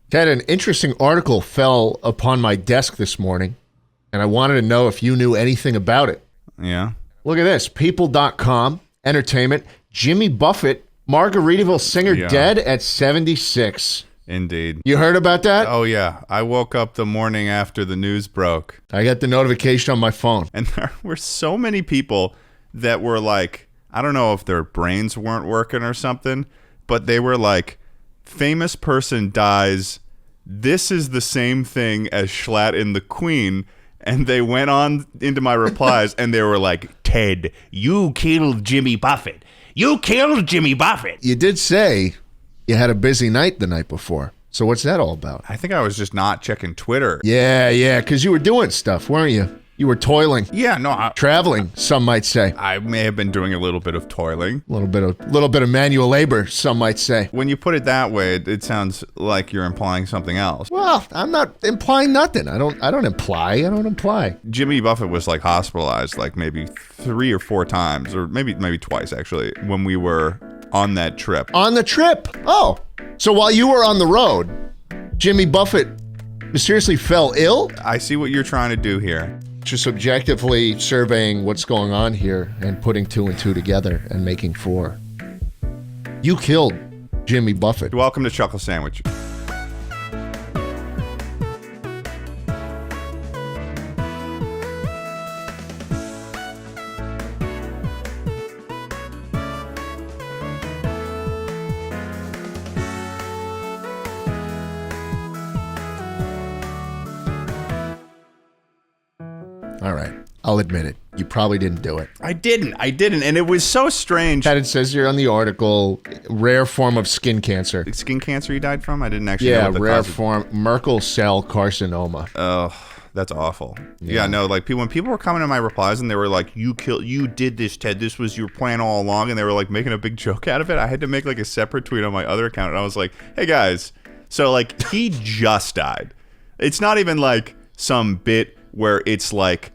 Ted, an interesting article fell upon my desk this morning, and I wanted to know if you knew anything about it. Yeah. Look at this. People.com, entertainment. Jimmy Buffett, Margaritaville singer, dead at 76. Indeed. You heard about that? Oh, yeah. I woke up the morning after the news broke. I got the notification on my phone. And there were so many people that were like, I don't know if their brains weren't working or something, but they were like, famous person dies. This is the same thing as Schlatt in The Queen. And they went on into my replies and they were like, Ted, you killed Jimmy Buffett. You killed Jimmy Buffett. You did say you had a busy night the night before. So what's that all about? I think I was just not checking Twitter. Yeah, because you were doing stuff, weren't you? You were toiling. Yeah, no. Traveling, some might say. I may have been doing a little bit of toiling. A little bit of manual labor, some might say. When you put it that way, it sounds like you're implying something else. Well, I'm not implying nothing. I don't imply. Jimmy Buffett was like hospitalized like maybe 3 or 4 times, or maybe twice actually, when we were on that trip. On the trip? Oh. So while you were on the road, Jimmy Buffett mysteriously fell ill? I see what you're trying to do here. Just objectively surveying what's going on here and putting 2 and 2 together and making 4. You killed Jimmy Buffett. Welcome to Chuckle Sandwich. All right. I'll admit it. You probably didn't do it. I didn't. And it was so strange. That it says here on the article, rare form of skin cancer. Skin cancer you died from? I didn't actually know what the rare cause form, Merkel cell carcinoma. Oh, that's awful. Yeah, no, like when people were coming to my replies and they were like, you did this, Ted. This was your plan all along. And they were like making a big joke out of it. I had to make like a separate tweet on my other account. And I was like, hey guys, so like he just died. It's not even like some bit where it's like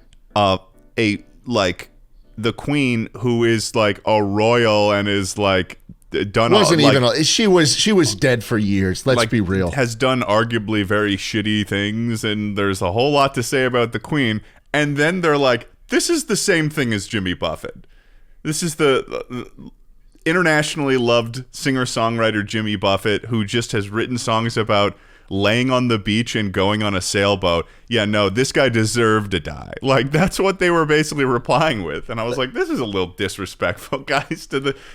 the Queen who is like a royal and is like done. Wasn't like, even. She was dead for years. Let's be real. Has done arguably very shitty things, and there's a whole lot to say about the Queen. And then they're like, "This is the same thing as Jimmy Buffett. This is the internationally loved singer-songwriter Jimmy Buffett, who just has written songs about laying on the beach and going on a sailboat. Yeah, no, this guy deserved to die." Like, that's what they were basically replying with. And I was like, this is a little disrespectful, guys.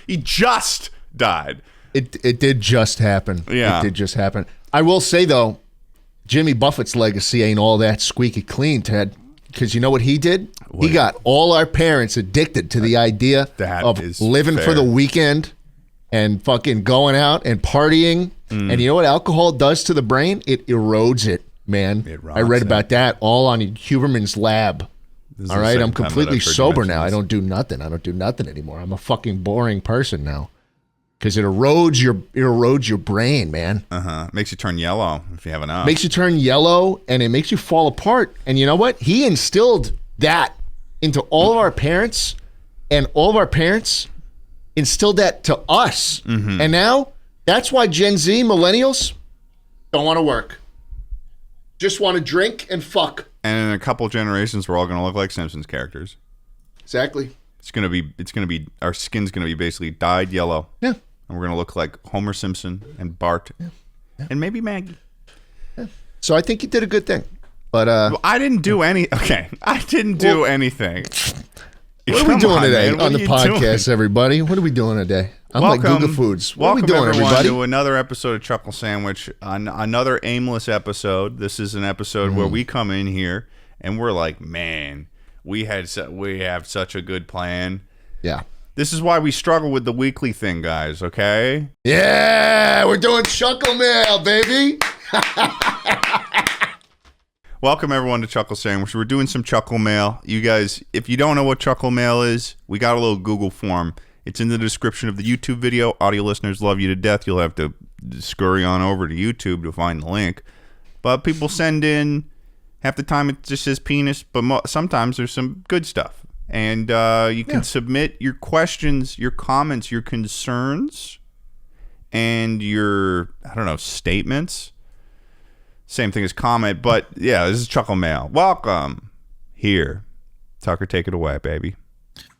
He just died. It did just happen. Yeah. It did just happen. I will say, though, Jimmy Buffett's legacy ain't all that squeaky clean, Ted. Because you know what he did? He got all our parents addicted to the idea of living for the weekend and fucking going out and partying. And you know what alcohol does to the brain? It erodes it, man. I read about that all on Huberman's lab. All right, I'm completely sober now. I don't do nothing. Anymore. I'm a fucking boring person now. Because it erodes your brain, man. Makes you turn yellow if you have enough. Makes you turn yellow, and it makes you fall apart. And you know what? He instilled that into all of our parents, and all of our parents instilled that to us. And now, that's why Gen Z, millennials, don't want to work. Just want to drink and fuck. And in a couple generations, we're all going to look like Simpsons characters. Exactly. It's going to be, our skin's going to be basically dyed yellow. Yeah. And we're going to look like Homer Simpson and Bart. Yeah. And maybe Maggie. Yeah. So I think you did a good thing. But I didn't do anything. What are we doing today on the podcast, everybody? What are we doing today? I'm like Google Foods. What are we doing, everybody? To another episode of Chuckle Sandwich, another aimless episode. This is an episode where we come in here and we're like, man, we have such a good plan. Yeah. This is why we struggle with the weekly thing, guys, okay? Yeah, we're doing Chuckle Mail, baby. Welcome, everyone, to Chuckle Sandwich. We're doing some Chuckle Mail. You guys, if you don't know what Chuckle Mail is, we got a little Google form. It's in the description of the YouTube video. Audio listeners love you to death. You'll have to scurry on over to YouTube to find the link. But people send in, half the time it just says penis, but sometimes there's some good stuff. And you can submit your questions, your comments, your concerns, and your, statements same thing as comment. But yeah, this is Chuckle Mail. Welcome. Here. Tucker, take it away, baby.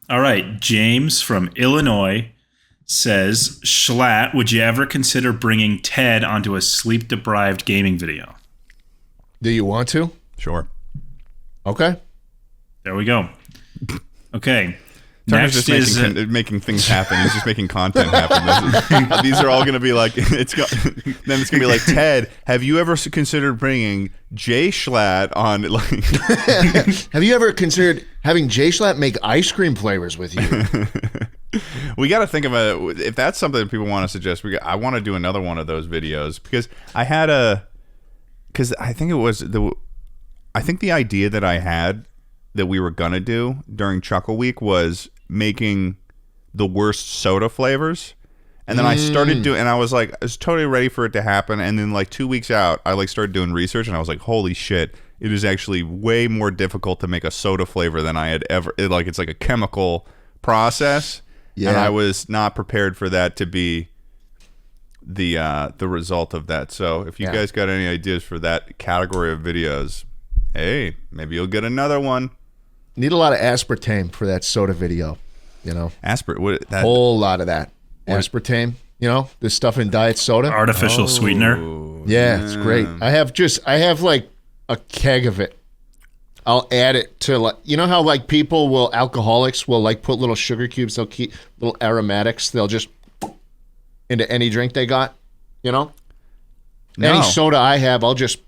All right. James from Illinois says, Schlatt, would you ever consider bringing Ted onto a sleep-deprived gaming video? Do you want to? Sure. Okay. There we go. Okay. Tucker's Next just making things happen. He's just making content happen. These are all going to be like, then it's going to be like, Ted, have you ever considered bringing Jay Schlatt on? Like, have you ever considered having Jay Schlatt make ice cream flavors with you? We got to think about it. If that's something that people want to suggest, I want to do another one of those videos because I think the idea that I had that we were going to do during Chuckle Week was making the worst soda flavors. And then I started doing, and I was totally ready for it to happen. And then like 2 weeks out, I like started doing research and I was like, holy shit, it is actually way more difficult to make a soda flavor than I had ever, it's like a chemical process. Yeah. And I was not prepared for that to be the result of that. So if you guys got any ideas for that category of videos, hey, maybe you'll get another one. Need a lot of aspartame for that soda video, you know. Whole lot of that. Aspartame, you know, this stuff in diet soda. Artificial sweetener. Yeah, it's great. I have like a keg of it. I'll add it to, like, you know how like alcoholics will like put little sugar cubes, they'll keep little aromatics, they'll just into any drink they got, you know? No. Any soda I have, I'll just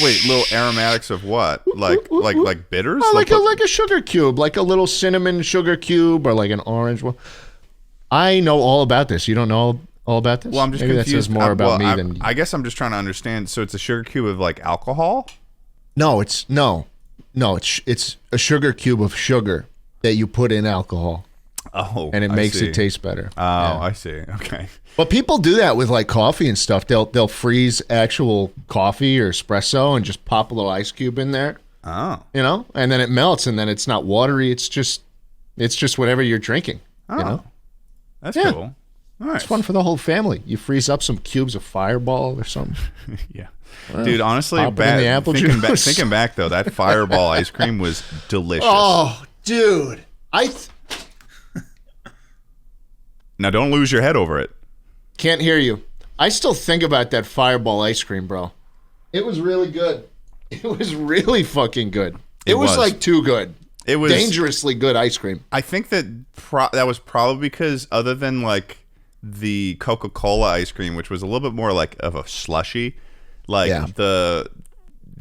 wait, little aromatics of what? Like bitters? Oh, like a sugar cube, like a little cinnamon sugar cube or like an orange one. I know all about this. You don't know all about this? Well, I'm just Maybe confused. That says more about me than I guess I'm just trying to understand. So it's a sugar cube of like alcohol? No, it's a sugar cube of sugar that you put in alcohol. Oh, and it makes it taste better. Oh, yeah. I see. Okay. But people do that with like coffee and stuff. They'll freeze actual coffee or espresso and just pop a little ice cube in there. Oh. You know, and then it melts and then it's not watery. It's just whatever you're drinking. Oh. You know? That's cool. All right. It's fun for the whole family. You freeze up some cubes of Fireball or something. Yeah. Dude, honestly, thinking back though, that Fireball ice cream was delicious. Oh, dude. Now don't lose your head over it. Can't hear you. I still think about that Fireball ice cream, bro. It was really good. It was really fucking good. It was like too good. It was dangerously good ice cream. I think that that was probably because other than like the Coca-Cola ice cream, which was a little bit more like of a slushy, like that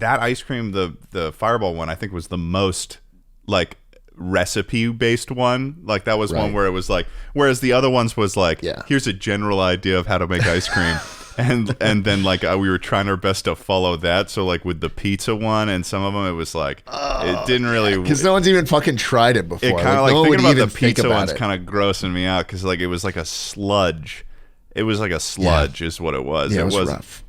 ice cream, the Fireball one, I think was the most like recipe based one. Like that was one where it was like, whereas the other ones was like, here's a general idea of how to make ice cream. and then like we were trying our best to follow that. So like with the pizza one and some of them, it was like it didn't really, because no one's even fucking tried it before. It kind of like thinking about the pizza one's kind of grossing me out because like it was like a sludge. It was like a sludge is what it was. Yeah, it was rough.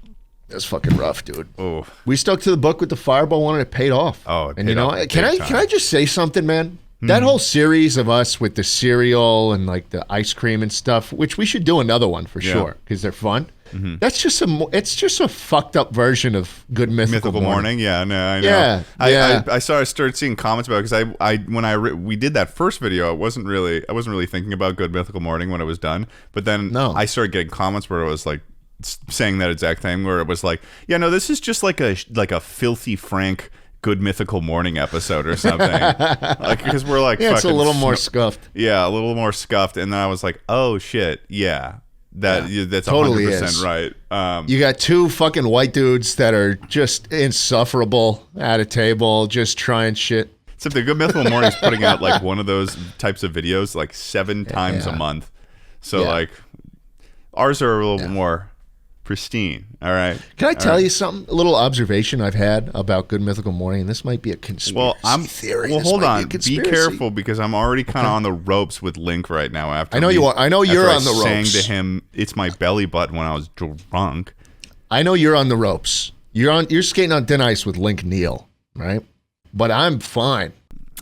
It was fucking rough, dude. Oh, we stuck to the book with the Fireball one and it paid off. Oh, and you know, can I just say something, man? That whole series of us with the cereal and like the ice cream and stuff, which we should do another one for sure because they're fun. Mm-hmm. That's just it's just a fucked up version of Good Mythical Morning. Yeah, no, I know. Yeah, I started seeing comments about it because we did that first video, I wasn't really thinking about Good Mythical Morning when it was done, but then I started getting comments where it was like saying that exact thing where it was like, yeah, no, this is just like a Filthy Frank Good Mythical Morning episode or something. Like because we're like, it's a little more scuffed. Yeah, a little more scuffed, and then I was like, oh shit, yeah. That's totally 100% right. You got two fucking white dudes that are just insufferable at a table, just trying shit. Except the Good Mythical Morning is putting out like one of those types of videos like 7 times a month. So like ours are a little more pristine. All right. Can I tell you something? A little observation I've had about Good Mythical Morning, and this might be a conspiracy theory. Well, hold on. Be careful because I'm already kind of on the ropes with Link right now. After I know you are. I know you're on the ropes. Saying to him, "It's my belly button" when I was drunk. I know you're on the ropes. You're skating on thin ice with Link Neal, right? But I'm fine.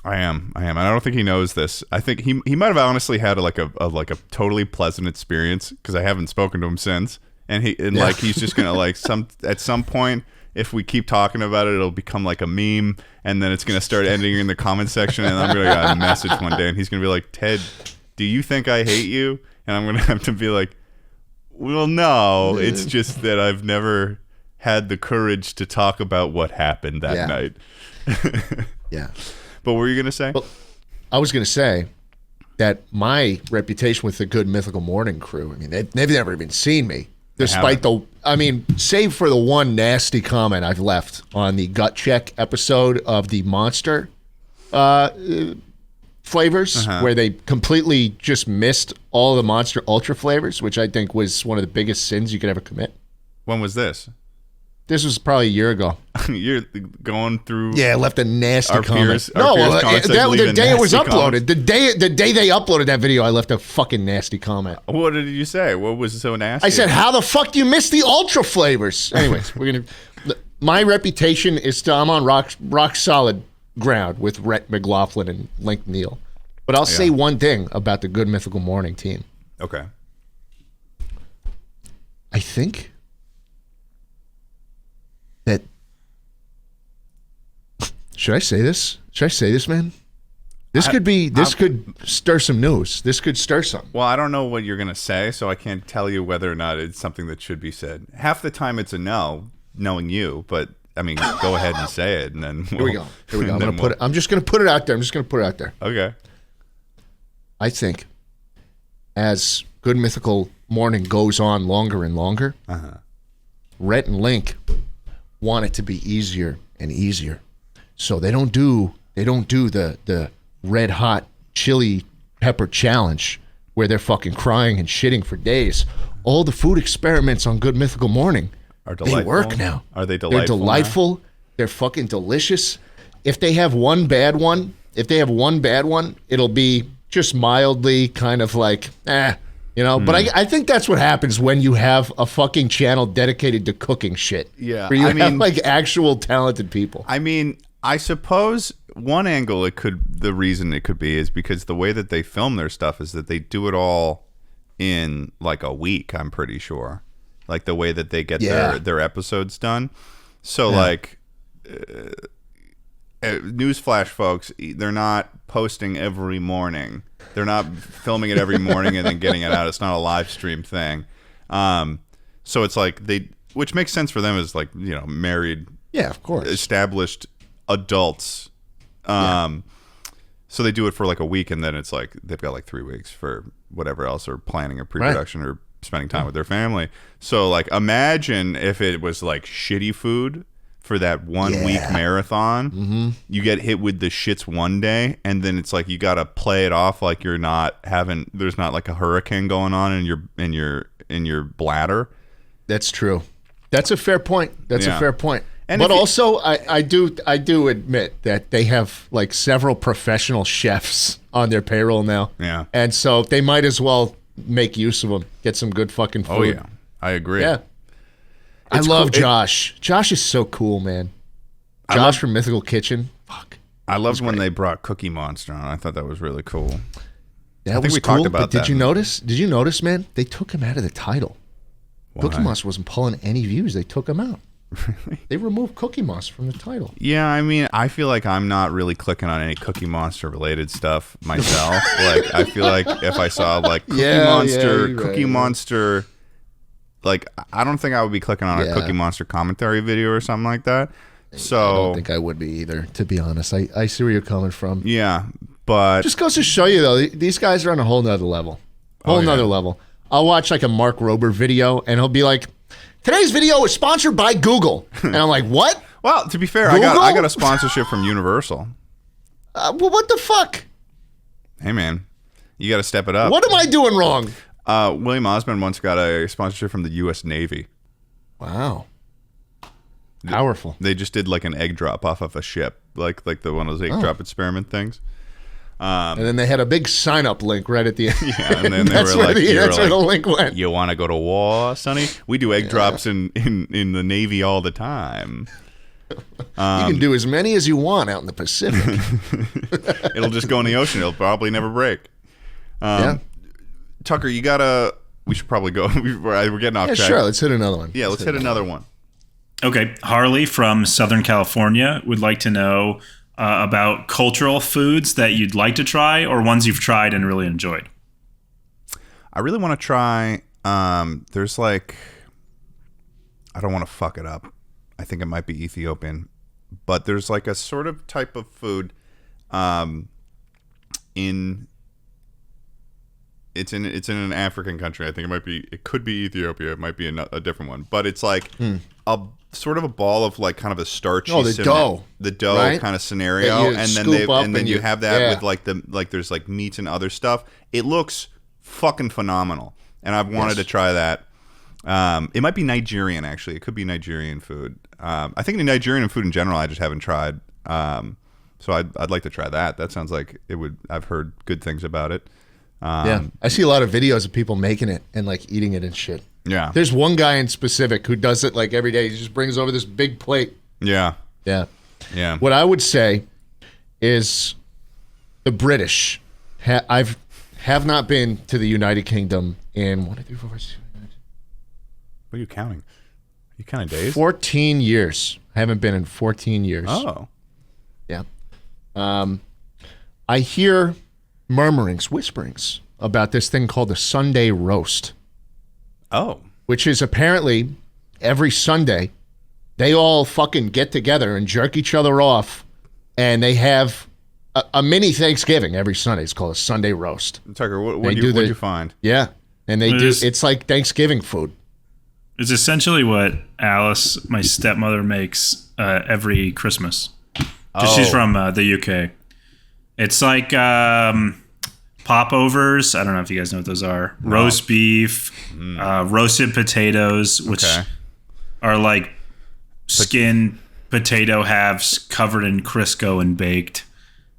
I am. I don't think he knows this. I think he might have honestly had like a totally pleasant experience because I haven't spoken to him since. And like he's just gonna like at some point if we keep talking about it, it'll become like a meme, and then it's going to start ending in the comment section, and I'm going to get a message one day, and he's going to be like, Ted, do you think I hate you? And I'm going to have to be like, well, no, it's just that I've never had the courage to talk about what happened that night. Yeah. But what were you going to say? Well, I was going to say that my reputation with the Good Mythical Morning crew, I mean, they've never even seen me. Despite save for the one nasty comment I've left on the gut check episode of the Monster flavors, where they completely just missed all the Monster Ultra flavors, which I think was one of the biggest sins you could ever commit. When was this? This was probably a year ago. You're going through. Yeah, I left a nasty comment. The day it was uploaded, the day they uploaded that video, I left a fucking nasty comment. What did you say? What was so nasty? I said, "How the fuck do you miss the ultra flavors?" Anyways, my reputation is still. I'm on rock solid ground with Rhett McLaughlin and Link Neal. But I'll say one thing about the Good Mythical Morning team. Okay. I think that should I say this? Should I say this, man? This could stir some news. This could stir something. Well, I don't know what you're going to say, so I can't tell you whether or not it's something that should be said. Half the time it's a no, knowing you, but I mean, go ahead and say it, and then here we go. I'm just going to put it out there. Okay. I think as Good Mythical Morning goes on longer and longer, Rhett and Link want it to be easier and easier. So they don't do the red hot chili pepper challenge where they're fucking crying and shitting for days. All the food experiments on Good Mythical Morning, they work now. Are they delightful? They're delightful. Now? They're fucking delicious. If they have one bad one, it'll be just mildly kind of like, you know. But I think that's what happens when you have a fucking channel dedicated to cooking shit. Yeah. Where you have like actual talented people. I mean, I suppose one angle the reason it could be is because the way that they film their stuff is that they do it all in like a week, I'm pretty sure. Like the way that they get their episodes done. So like, newsflash, folks, they're not posting every morning. They're not filming it every morning and then getting it out. It's not a live stream thing. So it's like which makes sense for them as like, you know, married, of course, established adults. So they do it for like a week, and then it's like they've got like 3 weeks for whatever else, or planning a pre-production or spending time with their family. So like, imagine if it was like shitty food for that 1 week marathon. You get hit with the shits one day, and then it's like you got to play it off like there's not like a hurricane going on in your bladder. That's true. That's a fair point. A fair point. And but also, I do admit that they have like several professional chefs on their payroll now. Yeah. And so they might as well make use of them. Get some good fucking food. Oh yeah, I agree. Yeah. I love Josh. Josh is so cool, man. Josh from Mythical Kitchen. Fuck. I loved when they brought Cookie Monster on. I thought that was really cool. That was cool. Talked about that. Did you notice, man? They took him out of the title. Why? Cookie Monster wasn't pulling any views. They took him out. Really? They removed Cookie Monster from the title. Yeah, I mean, I feel like I'm not really clicking on any Cookie Monster related stuff myself. Like, I feel like if I saw like Cookie Monster, like, I don't think I would be clicking on a Cookie Monster commentary video or something like that. So I don't think I would be either, to be honest. I see where you're coming from. Yeah, but just goes to show you though, these guys are on a whole nother level. Level. I'll watch like a Mark Rober video, and he'll be like, "Today's video is sponsored by Google," and I'm like, "What?" Well, to be fair, I got a sponsorship from Universal. Well, what the fuck? Hey man, you got to step it up. What am I doing wrong? William Osmond once got a sponsorship from the U.S. Navy. Wow. Powerful. They just did like an egg drop off of a ship, like the one of those egg drop experiment things. And then they had a big sign-up link right at the end. Yeah, and then that's where the link went. You want to go to war, Sonny? We do egg drops in the Navy all the time. You can do as many as you want out in the Pacific. It'll just go in the ocean. It'll probably never break. Tucker, we should probably go. We're getting off track. Sure. Let's hit another one. Yeah, let's hit another one. Okay. Harley from Southern California would like to know about cultural foods that you'd like to try or ones you've tried and really enjoyed. I really want to try. There's like, I don't want to fuck it up. I think it might be Ethiopian, but there's like a sort of type of food, it's in an African country. I think it could be Ethiopia. It might be a different one, but it's like a sort of a ball of like kind of a starchy dough, right? kind of scenario, and then you have that with there's like meats and other stuff. It looks fucking phenomenal, and I've wanted to try that. It might be Nigerian, actually. It could be Nigerian food. I think the Nigerian food in general, I just haven't tried. So I'd like to try that. That sounds like it would. I've heard good things about it. I see a lot of videos of people making it and like eating it and shit. Yeah. There's one guy in specific who does it like every day. He just brings over this big plate. Yeah. Yeah. Yeah. What I would say is the British. Have not been to the United Kingdom in 1, 2, 3, 4, 5, 6, 7, 8. What are you counting? Are you counting days? 14 years. I haven't been in 14 years. Oh. Yeah. I hear murmurings, whisperings about this thing called the Sunday roast. Oh. Which is apparently every Sunday they all fucking get together and jerk each other off, and they have a mini Thanksgiving every Sunday. It's called a Sunday roast. Tucker, what do you find? Yeah. And they do. It's like Thanksgiving food. It's essentially what Alice, my stepmother, makes every Christmas. Because she's from the UK. It's like popovers. I don't know if you guys know what those are. No. Roast beef, roasted potatoes, which are like skinned potato halves covered in Crisco and baked.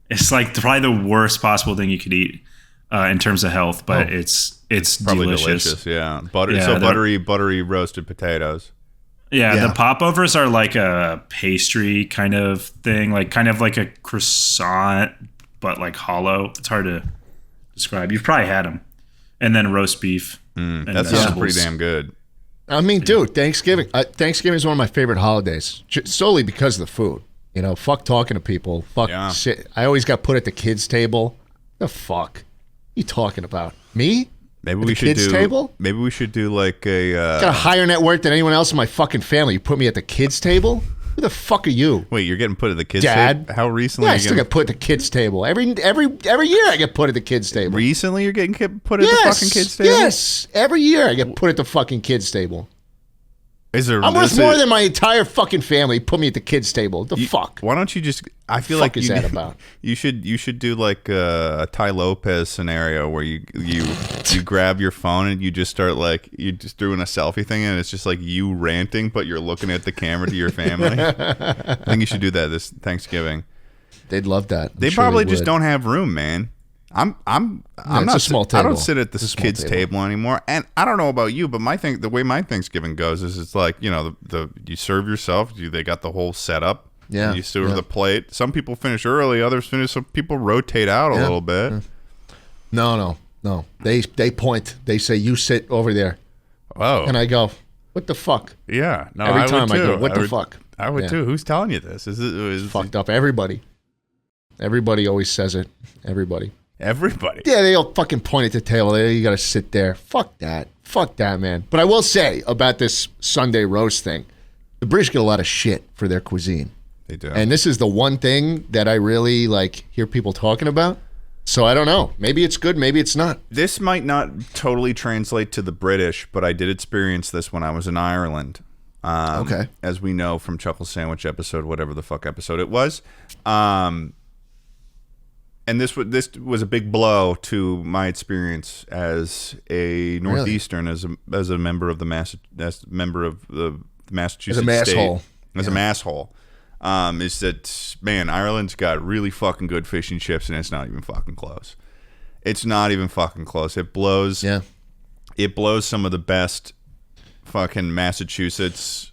It's like probably the worst possible thing you could eat in terms of health, but it's probably delicious. Yeah, buttery roasted potatoes. Yeah, the popovers are like a pastry kind of thing, like kind of like a croissant, but like hollow. It's hard to describe. You've probably had them. And then roast beef. That sounds pretty damn good. I mean, dude, Thanksgiving is one of my favorite holidays, solely because of the food. You know, fuck talking to people. Fuck shit. I always got put at the kids' table. The fuck? What are you talking about? Me? Maybe at we the should kids' do. Table? Maybe we should do like a. Got a higher net worth than anyone else in my fucking family. You put me at the kids' table? Who the fuck are you? Wait, you're getting put at the kids' Dad? table? How recently? Yeah, I still get put at the kids' table. Every year I get put at the kids' table. Recently, you're getting put at the fucking kids' table. Yes, every year I get put at the fucking kids' table. I'm worth more than my entire fucking family. Put me at the kids' table. The fuck? Why don't you just? I feel like is that about? You should do like a Ty Lopez scenario where you grab your phone and you just start like you just doing a selfie thing and it's just like you ranting, but you're looking at the camera to your family. I think you should do that this Thanksgiving. They'd love that. They probably just don't have room, man. I'm not a small table. I don't sit at this kids' table anymore, and I don't know about you, but the way my Thanksgiving goes is it's like you serve yourself. They got the whole setup. Yeah, you serve the plate. Some people finish early, others finish. Some people rotate out a little bit. No. They point. They say you sit over there. Oh, and I go, what the fuck? Yeah, no. Every time I go, what the fuck? I would too. Who's telling you this? Is fucked up? Everybody. Everybody always says it. Everybody. Yeah, they all fucking point at the table. You got to sit there. Fuck that, man. But I will say about this Sunday roast thing, the British get a lot of shit for their cuisine. They do. And this is the one thing that I really hear people talking about. So I don't know. Maybe it's good. Maybe it's not. This might not totally translate to the British, but I did experience this when I was in Ireland. Okay. As we know from Chuckle Sandwich episode, whatever the fuck episode it was. And this was a big blow to my experience as a Northeastern, really? as a member of the Massachusetts state, as a masshole. Is that, man, Ireland's got really fucking good fish and chips, and it's not even fucking close. It's not even fucking close. It blows. Yeah. It blows some of the best fucking Massachusetts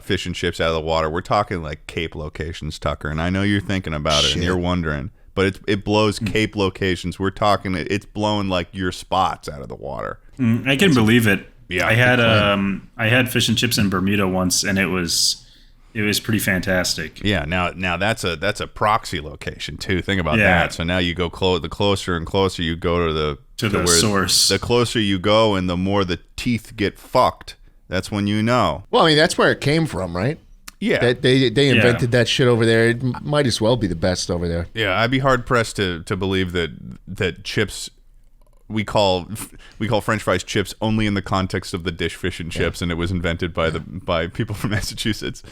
fish and chips out of the water. We're talking like Cape locations, Tucker, and I know you're thinking about it and you're wondering. But it blows Cape locations. We're talking, it's blowing like your spots out of the water. I can believe it. Yeah, I had fish and chips in Bermuda once, and it was pretty fantastic. Yeah, now that's a proxy location too. Think about that. So now you go the closer and closer you go to the source. The closer you go, and the more the teeth get fucked. That's when you know. Well, I mean, that's where it came from, right? Yeah, they invented that shit over there. It might as well be the best over there. Yeah, I'd be hard pressed to believe that chips. We call French fries chips only in the context of the dish fish and chips, and it was invented by people from Massachusetts.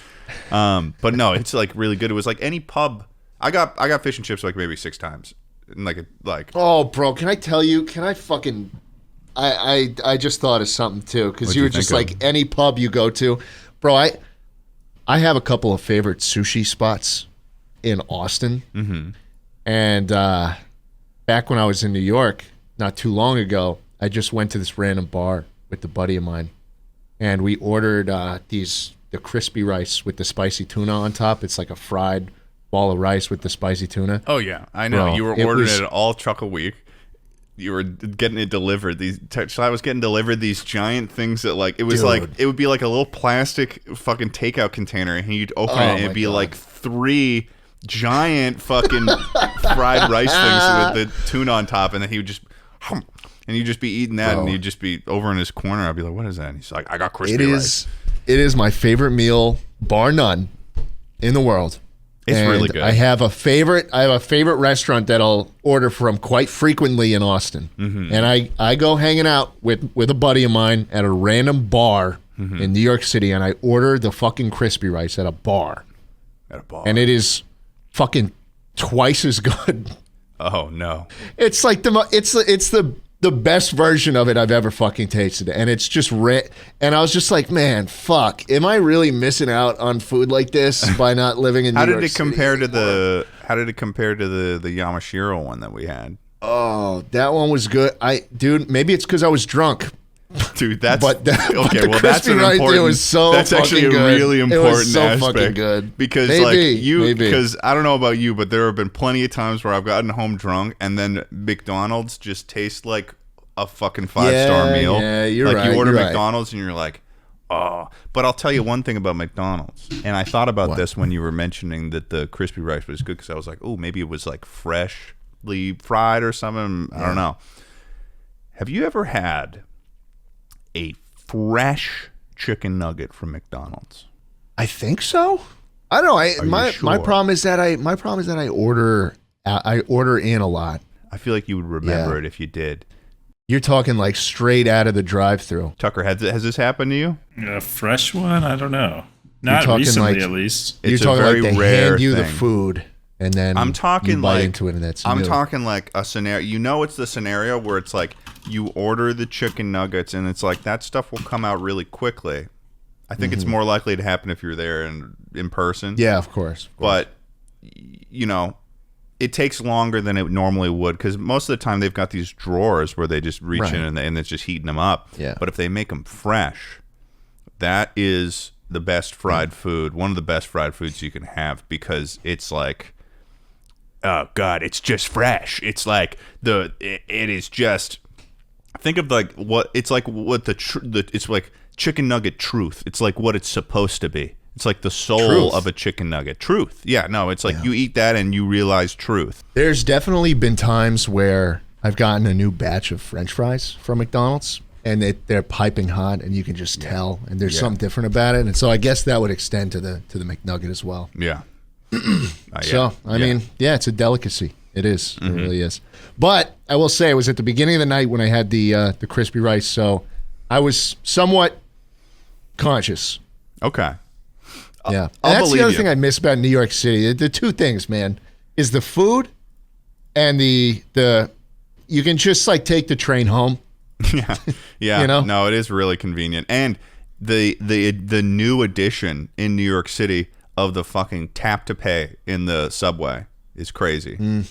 But no, it's like really good. It was like any pub. I got fish and chips like maybe 6 times. And oh, bro, can I tell you? Can I fucking? I just thought of something too, because you were just like any pub you go to, bro. I have a couple of favorite sushi spots in Austin, and back when I was in New York. Not too long ago, I just went to this random bar with a buddy of mine, and we ordered the crispy rice with the spicy tuna on top. It's like a fried ball of rice with the spicy tuna. Oh yeah, I know. Bro, you were ordering it all Chuckle Week. You were getting it delivered. I was getting delivered these giant things that it was it would be like a little plastic fucking takeout container, and you'd open it and it'd be like 3 giant fucking fried rice things with the tuna on top, and then he would just. And you'd just be eating that, and you'd just be over in his corner. I'd be like, "What is that?" And he's like, "I got crispy rice." It is my favorite meal, bar none, in the world. It's really good. I have a favorite restaurant that I'll order from quite frequently in Austin, and I go hanging out with a buddy of mine at a random bar in New York City, and I order the fucking crispy rice at a bar, and it is fucking twice as good. Oh no! It's like it's the best version of it I've ever fucking tasted, and it's just and I was just like, man, fuck, am I really missing out on food like this by not living in New York City? How did it compare to the Yamashiro one that we had? Oh, that one was good. Maybe it's because I was drunk. Dude, that's okay. Well, that's an important. It was so that's actually a good. really important it was so aspect. Fucking good. Because because I don't know about you, but there have been plenty of times where I've gotten home drunk, and then McDonald's just tastes like a fucking 5-star meal. Yeah, you're right. You order you're McDonald's, and you're like, oh. But I'll tell you one thing about McDonald's, and I thought about this when you were mentioning that the crispy rice was good, because I was like, oh, maybe it was like freshly fried or something. I don't know. Have you ever had a fresh chicken nugget from McDonald's? I think so. I don't know. My problem is that I order in a lot. I feel like you would remember it if you did. You're talking like straight out of the drive-thru. Tucker, has this happened to you? A fresh one? I don't know. Not recently, at least. You're talking like they hand you the food, and then you bite into it, and that's I'm talking like a scenario. You know, it's the scenario where it's like you order the chicken nuggets, and it's like that stuff will come out really quickly. I think it's more likely to happen if you're there in person. Yeah, of course. But you know, it takes longer than it normally would, because most of the time they've got these drawers where they just reach in and it's just heating them up. Yeah. But if they make them fresh, that is the best fried food. One of the best fried foods you can have, because it's like, oh God, it's just fresh. It's like it is just. Think of like what it's like. What it's like chicken nugget truth. It's like what it's supposed to be. It's like the soul of a chicken nugget. Truth. Yeah, no, it's like you eat that and you realize truth. There's definitely been times where I've gotten a new batch of French fries from McDonald's, and they're piping hot, and you can just tell, and there's something different about it. And so I guess that would extend to the McNugget as well. Yeah. So, I mean, it's a delicacy. It is. It really is. But I will say, it was at the beginning of the night when I had the crispy rice, so I was somewhat conscious. Okay. Yeah. And that's the other thing I miss about New York City. The two things, man, is the food and the you can just like take the train home. Yeah. You know? No, it is really convenient. And the new addition in New York City of the fucking tap to pay in the subway is crazy.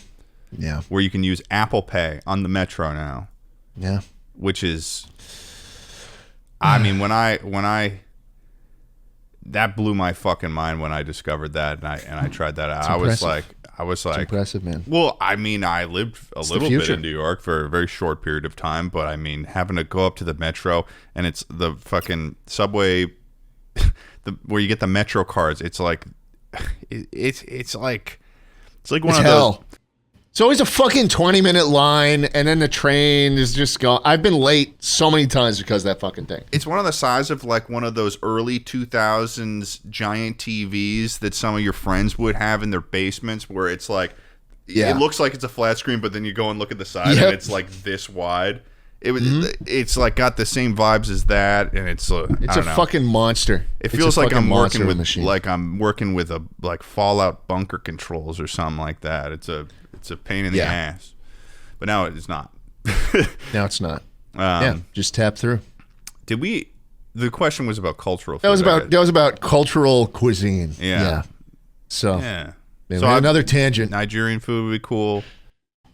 Yeah. Where you can use Apple Pay on the Metro now. Yeah. Which is, I mean, when I that blew my fucking mind when I discovered that, and I tried that out. I I was like, it's impressive, man. Well, I mean, I lived a little bit in New York for a very short period of time, but I mean, having to go up to the metro and it's the fucking subway, where you get the metro cards. It's like, it's like one of hell. those. It's always a fucking 20-minute line, and then the train is just gone. I've been late so many times because of that fucking thing. It's one of the size of like one of those early 2000s giant TVs that some of your friends would have in their basements, where it's like, it looks like it's a flat screen, but then you go and look at the side and it's like this wide. It's like got the same vibes as that, and it's a fucking monster. It feels like I'm working with a like Fallout bunker controls or something like that. It's a pain in the ass, but now it's not. Now it's not. Just tap through. The question was about cultural food. That was about cultural cuisine. Yeah. So maybe another tangent. Nigerian food would be cool.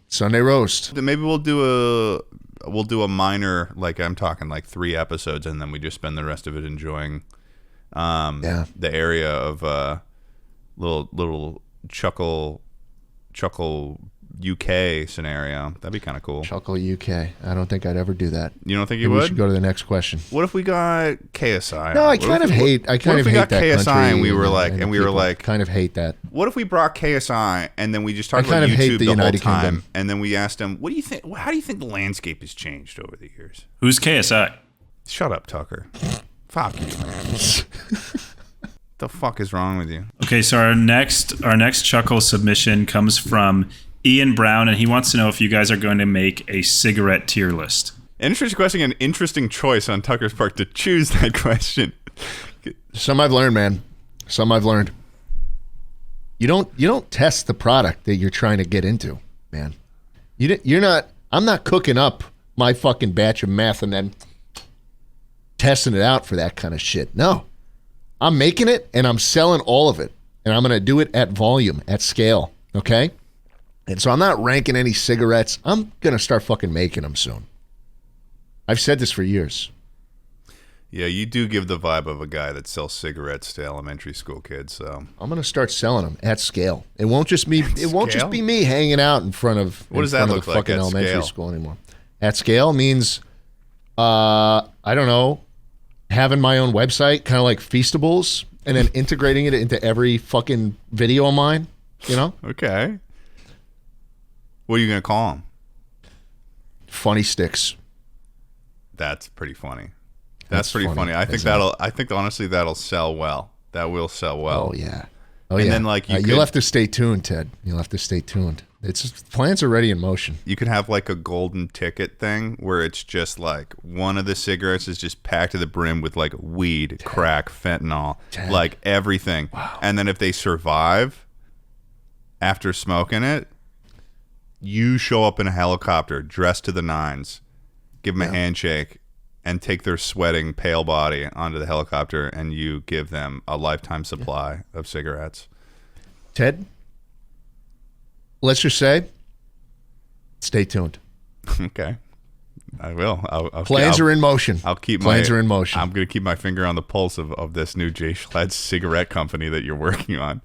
Sunday roast. Then maybe we'll do a minor, like I'm talking like 3 episodes, and then we just spend the rest of it enjoying the area of little Chuckle UK scenario. That'd be kind of cool. Chuckle UK. I don't think I'd ever do that. You don't think you would? We should go to the next question. What if we got KSI? No, I kind of hate that KSI and we were like, kind of hate that. What if we brought KSI and then we just talked about YouTube the whole time, Kingdom. And then we asked him, "What do you think? How do you think the landscape has changed over the years?" Who's KSI? Shut up, Tucker. Fuck you, man. The fuck is wrong with you? Okay, so our next Chuckle submission comes from Ian Brown, and he wants to know if you guys are going to make a cigarette tier list. Interesting question, an interesting choice on Tucker's part to choose that question. Some I've learned, man. Some I've learned. You don't test the product that you're trying to get into, man. I'm not cooking up my fucking batch of meth and then testing it out for that kind of shit. No. I'm making it and I'm selling all of it. And I'm going to do it at volume, at scale. Okay? And so I'm not ranking any cigarettes. I'm going to start fucking making them soon. I've said this for years. Yeah, you do give the vibe of a guy that sells cigarettes to elementary school kids. So I'm going to start selling them at scale. It won't just be me hanging out in front of what does that look like fucking at elementary scale? School anymore. At scale means I don't know, having my own website, kind of like Feastables, and then integrating it into every fucking video of mine, you know? Okay. What are you going to call them? Funny Sticks. That's pretty funny. That's pretty funny. I think honestly that'll sell well. That will sell well. Oh yeah. Then like you'll have to stay tuned, Ted. You'll have to stay tuned. Plans are already in motion. You could have like a golden ticket thing where it's just like one of the cigarettes is just packed to the brim with like weed, crack, fentanyl, like everything. Wow. And then if they survive after smoking it, you show up in a helicopter dressed to the nines, give them a handshake, and take their sweating pale body onto the helicopter, and you give them a lifetime supply of cigarettes. Ted, let's just say, stay tuned. Okay, I will. Plans are in motion. Plans are in motion. I'm going to keep my finger on the pulse of this new Jay Schlatt cigarette company that you're working on.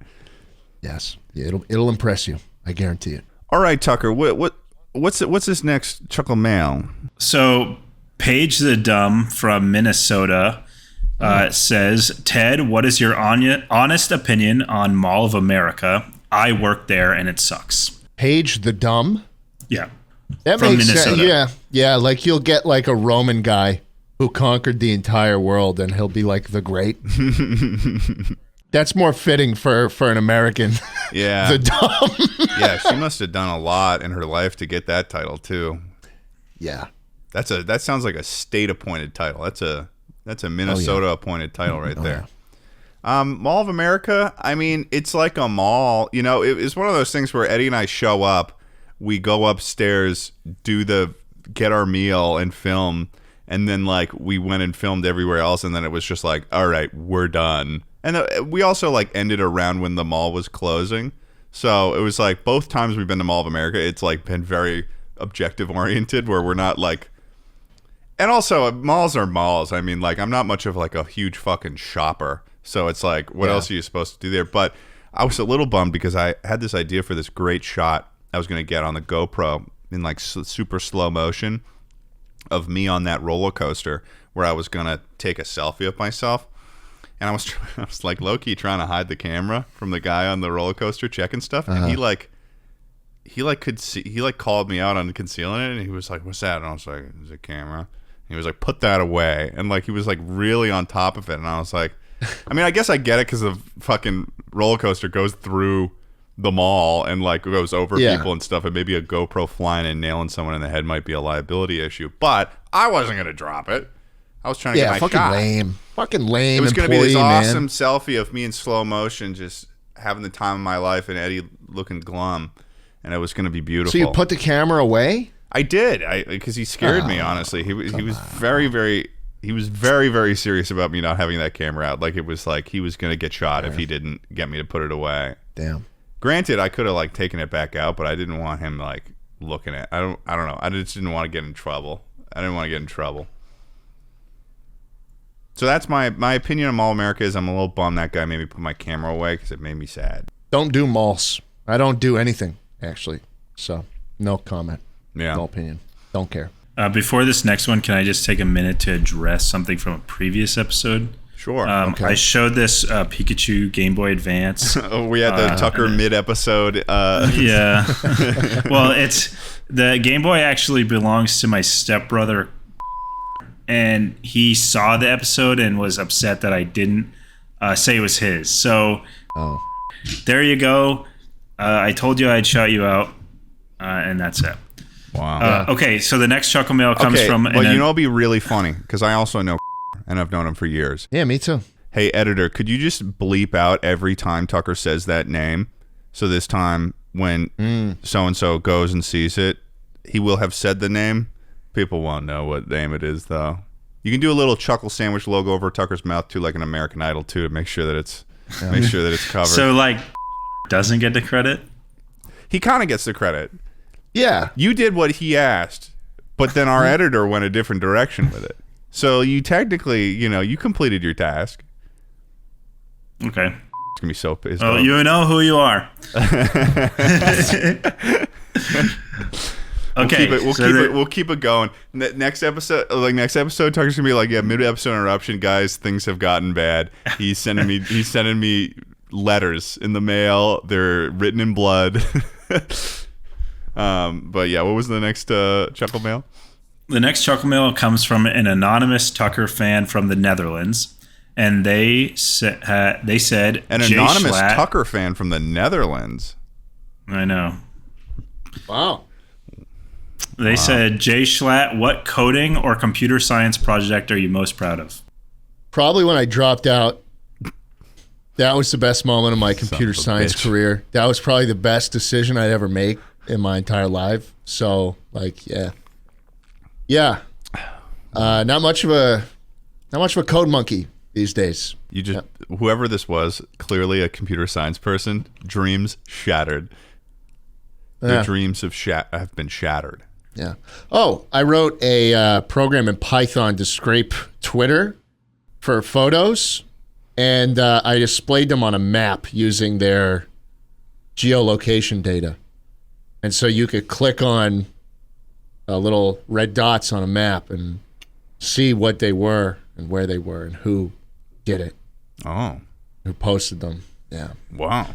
Yes, it'll impress you. I guarantee it. All right, Tucker. What's this next Chuckle Mail? So, Paige the Dumb from Minnesota says, Ted, what is your honest opinion on Mall of America? I work there and it sucks. Paige the Dumb? Yeah. That from makes Minnesota. sense. Yeah, like you'll get like a Roman guy who conquered the entire world and he'll be like the great. That's more fitting for an American. Yeah. The Dumb. Yeah, she must have done a lot in her life to get that title too. Yeah. That sounds like a state appointed title. That's a Minnesota appointed title right there. Yeah. Mall of America, I mean, it's like a mall. You know, it's one of those things where Eddie and I show up, we go upstairs, get our meal and film, and then like we went and filmed everywhere else, and then it was just like, all right, we're done. And we also like ended around when the mall was closing. So it was like both times we've been to Mall of America, it's like been very objective oriented where we're not like, and also malls are malls. I mean, like I'm not much of like a huge fucking shopper. So it's like, what else are you supposed to do there? But I was a little bummed because I had this idea for this great shot I was going to get on the GoPro in like super slow motion of me on that roller coaster where I was going to take a selfie of myself. And I was like low-key trying to hide the camera from the guy on the roller coaster checking stuff. And he could see, he called me out on concealing it. And he was like, what's that? And I was like, it's a camera. And he was like, put that away. And like, he was like really on top of it. And I was like, I mean, I guess I get it because the fucking roller coaster goes through the mall and like goes over people and stuff, and maybe a GoPro flying and nailing someone in the head might be a liability issue. But I wasn't gonna drop it. I was trying to get my fucking shot. Fucking lame. It was gonna be this man. awesome selfie of me in slow motion, just having the time of my life, and Eddie looking glum, and it was gonna be beautiful. So you put the camera away? I did, because he scared me. Honestly, he was very, very. He was very, very serious about me not having that camera out. Like, it was like he was going to get shot if he didn't get me to put it away. Damn. Granted, I could have like taken it back out, but I didn't want him like looking at. I don't know. I just didn't want to get in trouble. So that's my opinion on Mall America. Is I'm a little bummed that guy made me put my camera away because it made me sad. Don't do malls. I don't do anything actually. So no comment. Yeah. No opinion. Don't care. Before this next one, can I just take a minute to address something from a previous episode? Sure. Okay. I showed this Pikachu Game Boy Advance. We had the Tucker mid-episode. Yeah. Well, the Game Boy actually belongs to my stepbrother, and he saw the episode and was upset that I didn't say it was his. So there you go. I told you I'd shout you out, and that's it. Wow. Okay, so the next Chuckle Mail comes from... Well, you know, it'll be really funny, because I also know and I've known him for years. Yeah, me too. Hey, editor, could you just bleep out every time Tucker says that name? So this time, when so-and-so goes and sees it, he will have said the name. People won't know what name it is, though. You can do a little Chuckle Sandwich logo over Tucker's mouth, too, like an American Idol, too, to make sure that it's covered. So, like, doesn't get the credit? He kind of gets the credit. Yeah. You did what he asked, but then our editor went a different direction with it. So you technically, you completed your task. Okay. It's going to be so pissed Well, off. you know who you are. Okay. We'll keep it going. Next episode, Tucker's gonna be like, mid-episode interruption, guys. Things have gotten bad. He's sending me letters in the mail. They're written in blood. But yeah, what was the next Chuckle Mail? The next Chuckle Mail comes from an anonymous Tucker fan from the Netherlands, and they said An Jay anonymous Schlatt, Tucker fan from the Netherlands. I know. Wow. They said, Jay Schlatt, what coding or computer science project are you most proud of? Probably when I dropped out. That was the best moment of my computer science career. That was probably the best decision I'd ever make in my entire life. So, like, yeah. Not much of a code monkey these days. Whoever this was, clearly a computer science person. Dreams shattered. Their dreams have been shattered. Yeah. Oh, I wrote a program in Python to scrape Twitter for photos, and I displayed them on a map using their geolocation data. And so you could click on little red dots on a map and see what they were and where they were and who did it. Oh. Who posted them. Yeah. Wow.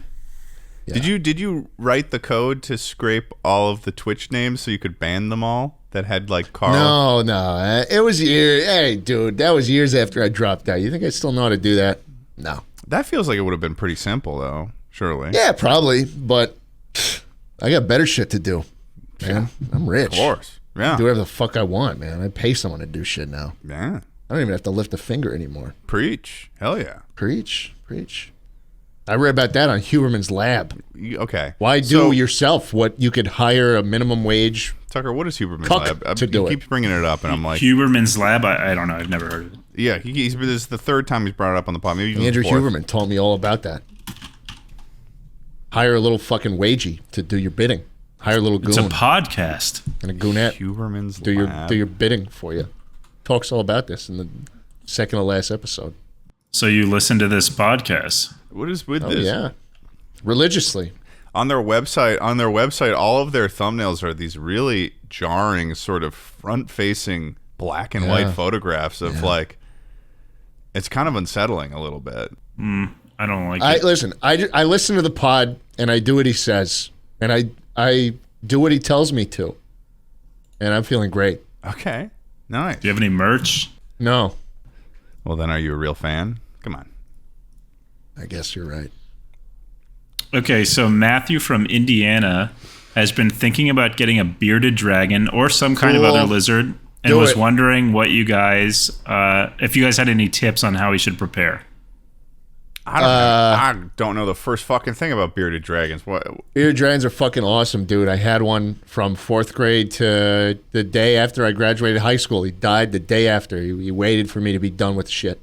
Yeah. Did you write the code to scrape all of the Twitch names so you could ban them all that had like Carl? No. It was years. Hey, dude, that was years after I dropped out. You think I still know how to do that? No. That feels like it would have been pretty simple, though. Surely. Yeah, probably. But I got better shit to do, man. I'm rich. Of course. Yeah. I do whatever the fuck I want, man. I pay someone to do shit now. Yeah. I don't even have to lift a finger anymore. Preach. Hell yeah. Preach. I read about that on Huberman's Lab. Okay. Why do yourself what you could hire a minimum wage? Tucker, what is Huberman's Lab? To do he keeps bringing it up, and I'm like... Huberman's Lab? I don't know. I've never heard of it. Yeah, this is the third time he's brought it up on the pod. Maybe Andrew Huberman told me all about that. Hire a little fucking wagey to do your bidding. Hire a little goon. It's a podcast. And a goonette. Huberman's Lab. Do your bidding for you. Talks all about this in the second to last episode. So you listen to this podcast? What is with this? Yeah. religiously. On their website, all of their thumbnails are these really jarring, sort of front-facing black and white photographs of like. It's kind of unsettling a little bit. I don't like it. Listen, I listen to the pod and I do what he says, and I do what he tells me to, and I'm feeling great. Okay, nice. Do you have any merch? No. Well, then, are you a real fan? Come on. I guess you're right. Okay, so Matthew from Indiana has been thinking about getting a bearded dragon or some kind of other lizard, and was wondering what you guys, if you guys had any tips on how he should prepare. I don't know the first fucking thing about bearded dragons. What? Bearded dragons are fucking awesome, dude. I had one from 4th grade to the day after I graduated high school. He died the day after. He waited for me to be done with the shit.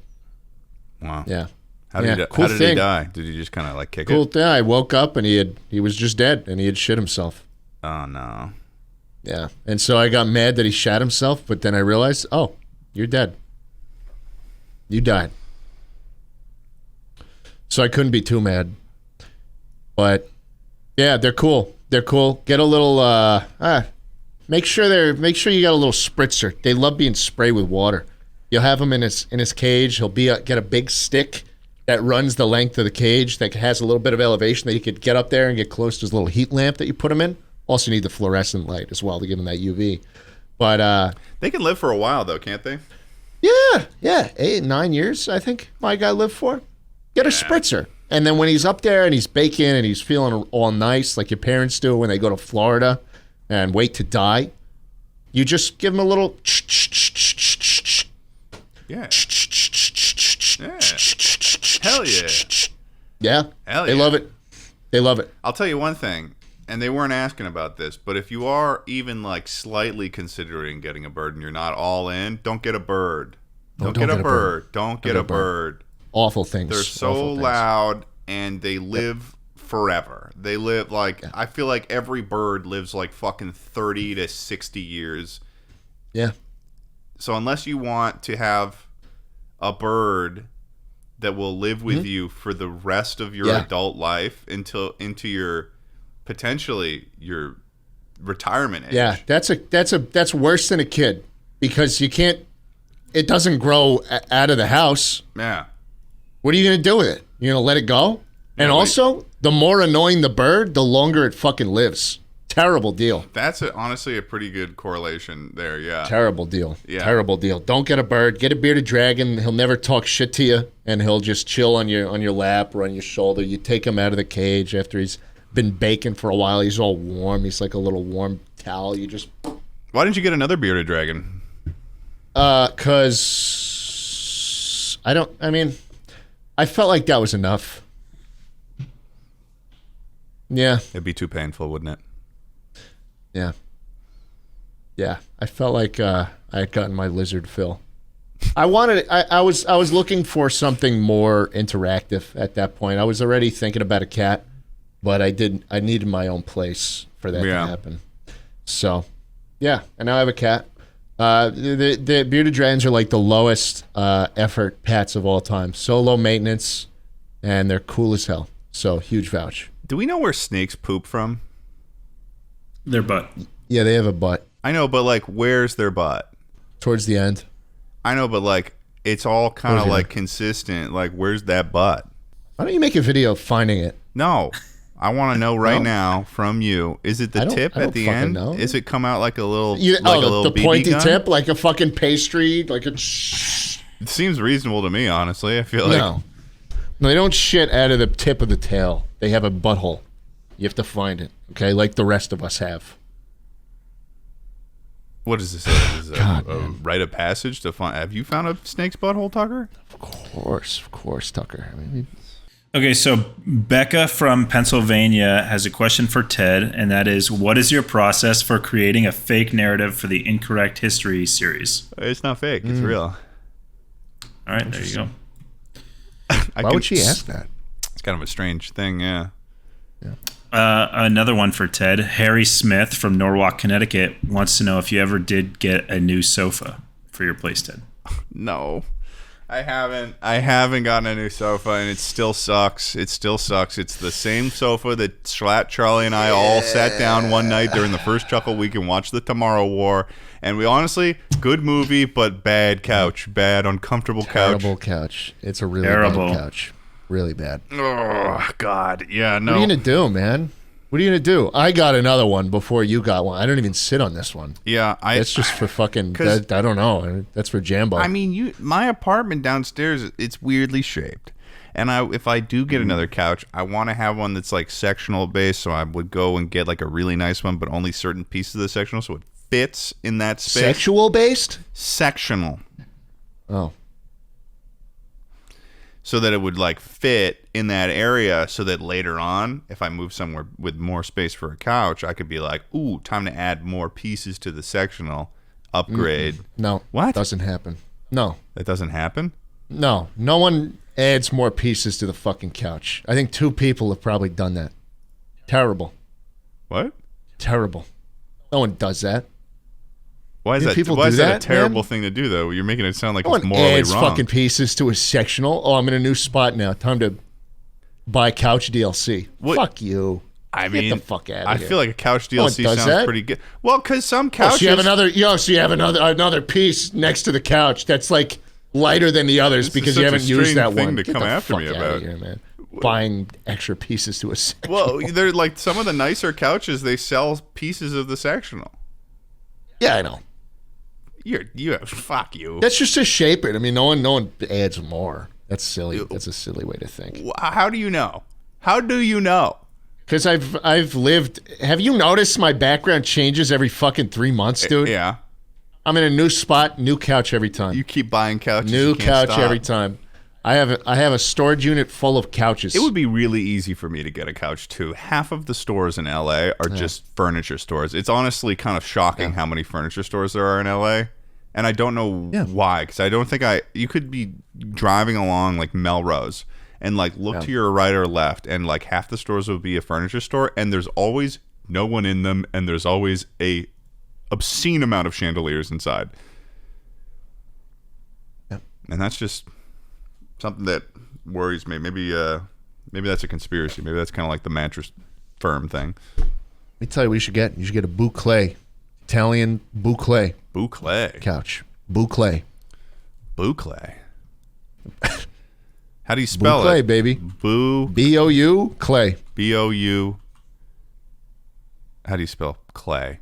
Wow. Yeah. How did he die? Did he just kind of like kick it? Cool thing. I woke up and he was just dead, and he had shit himself. Oh, no. Yeah. And so I got mad that he shat himself, but then I realized, oh, you're dead. You died. So I couldn't be too mad. But yeah, they're cool. They're cool. Get a little make sure you got a little spritzer. They love being sprayed with water. You'll have him in his cage. He'll get a big stick that runs the length of the cage that has a little bit of elevation that you could get up there and get close to his little heat lamp that you put him in. Also need the fluorescent light as well to give him that UV. But they can live for a while though, can't they? Yeah. 8, 9 years, I think my guy lived for. Get a spritzer. And then when he's up there and he's baking and he's feeling all nice, like your parents do when they go to Florida and wait to die, you just give him a little. Yeah. Hell yeah. Yeah. Hell yeah. They love it. They love it. I'll tell you one thing, and they weren't asking about this, but if you are even like slightly considering getting a bird and you're not all in, don't get a bird. Don't get a bird. Don't get a bird. Awful things. They're so loud, and they live forever. They live like, I feel like every bird lives like fucking 30 to 60 years. Yeah. So unless you want to have a bird that will live with you for the rest of your adult life into your potentially your retirement age. Yeah, that's worse than a kid because it doesn't grow out of the house. Yeah. What are you going to do with it? You're going to let it go? And also, the more annoying the bird, the longer it fucking lives. Terrible deal. That's honestly a pretty good correlation there, yeah. Terrible deal. Yeah. Terrible deal. Don't get a bird. Get a bearded dragon. He'll never talk shit to you, and he'll just chill on your lap or on your shoulder. You take him out of the cage after he's been baking for a while. He's all warm. He's like a little warm towel. You just... Why didn't you get another bearded dragon? Because I felt like that was enough. Yeah. It'd be too painful, wouldn't it? Yeah. Yeah. I felt like I had gotten my lizard fill. I was looking for something more interactive at that point. I was already thinking about a cat, but I needed my own place for that to happen. So, yeah. And now I have a cat. The bearded dragons are like the lowest effort pets of all time. So low maintenance, and they're cool as hell. So huge vouch. Do we know where snakes poop from? Their butt. Yeah, they have a butt. I know, but like, where's their butt? Towards the end. I know, but like, it's all kind of like consistent. Like, where's that butt? Why don't you make a video of finding it? No. I want to know right now from you. Is it the tip at the end? Know. Is it come out like a little, the BB pointy gun? tip, like a fucking pastry, like a. It seems reasonable to me, honestly. I feel like No, they don't shit out of the tip of the tail. They have a butthole. You have to find it, okay? Like the rest of us have. What is this? Is this a rite of passage to find? Have you found a snake's butthole, Tucker? Of course, Tucker. Okay, so Becca from Pennsylvania has a question for Ted, and that is, what is your process for creating a fake narrative for the Incorrect History series? It's not fake. It's real. All right, there you go. Why would she ask that? It's kind of a strange thing, yeah. Another one for Ted. Harry Smith from Norwalk, Connecticut wants to know if you ever did get a new sofa for your place, Ted. No. I haven't gotten a new sofa, and it still sucks. It's the same sofa that Schlatt, Charlie, and I all sat down one night during the first Chuckle week and watched the Tomorrow War. And we honestly, good movie, but bad couch. Bad, uncomfortable couch. Terrible couch. It's a really bad couch. Really bad. Oh, God. Yeah, no. What are you going to do, man? What are you going to do? I got another one before you got one. I don't even sit on this one. Yeah. That's just for fucking, I don't know. That's for Jambo. I mean, my apartment downstairs, it's weirdly shaped. And if I do get another couch, I want to have one that's like sectional based. So I would go and get like a really nice one, but only certain pieces of the sectional. So it fits in that space. Sexual based? Sectional. Oh. So that it would like fit in that area, so that later on, if I move somewhere with more space for a couch, I could be like, ooh, time to add more pieces to the sectional, upgrade. No. What? Doesn't happen. No. That doesn't happen? No. No one adds more pieces to the fucking couch. I think 2 people have probably done that. Terrible. What? Terrible. No one does that. Why is that a terrible thing to do, though? You're making it sound like it's morally adds wrong. Fucking pieces to a sectional. Oh, I'm in a new spot now. Time to buy couch DLC. What? Fuck you. I Get mean, the fuck out of here. I feel like a couch DLC sounds pretty good. Well, because some couches. So you have another piece next to the couch that's like lighter than the others because you haven't used that one. To come after me about, here, man. Buying extra pieces to a sectional. Well, they're like some of the nicer couches. They sell pieces of the sectional. Yeah, I know. Fuck you. That's just to shape it. I mean, no one adds more. That's silly. That's a silly way to think. How do you know? How do you know? Because I've lived. Have you noticed my background changes every fucking 3 months, dude? Yeah. I'm in a new spot, new couch every time. You keep buying couches. New couch every time. I have a storage unit full of couches. It would be really easy for me to get a couch too. Half of the stores in LA are just furniture stores. It's honestly kind of shocking how many furniture stores there are in LA. And I don't know why, because I don't think you could be driving along like Melrose and like look to your right or left, and like half the stores will be a furniture store, and there's always no one in them, and there's always a obscene amount of chandeliers inside. Yep. And that's just something that worries me. Maybe that's a conspiracy. Maybe that's kind of like the mattress firm thing. Let me tell you what you should get. You should get a boucle. Italian boucle. Boucle. Couch. Boucle. Boucle. How do you spell boucle, it? Baby. B-O-U, clay. B-O-U. How do you spell clay?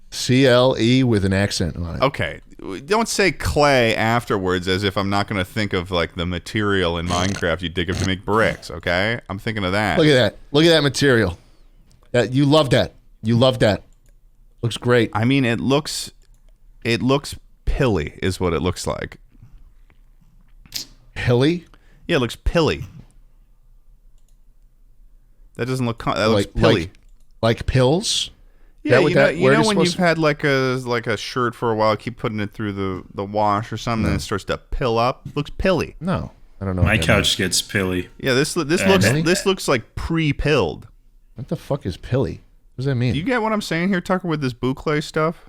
C-L-E with an accent on it. Okay. Don't say clay afterwards as if I'm not going to think of like the material in Minecraft you dig up to make bricks, okay? I'm thinking of that. Look at that. Look at that material. You love that. You love that. Looks great. I mean, it looks pilly is what it looks like. Pilly? Yeah, it looks pilly. That doesn't look looks pilly. Like pills? Yeah, you know when you've had like a shirt for a while, keep putting it through the wash or something, and it starts to pill up. Looks pilly. No, I don't know. My couch gets pilly. Yeah, this looks like pre-pilled. What the fuck is pilly? What does that mean? Do you get what I'm saying here, Tucker, with this boucle stuff?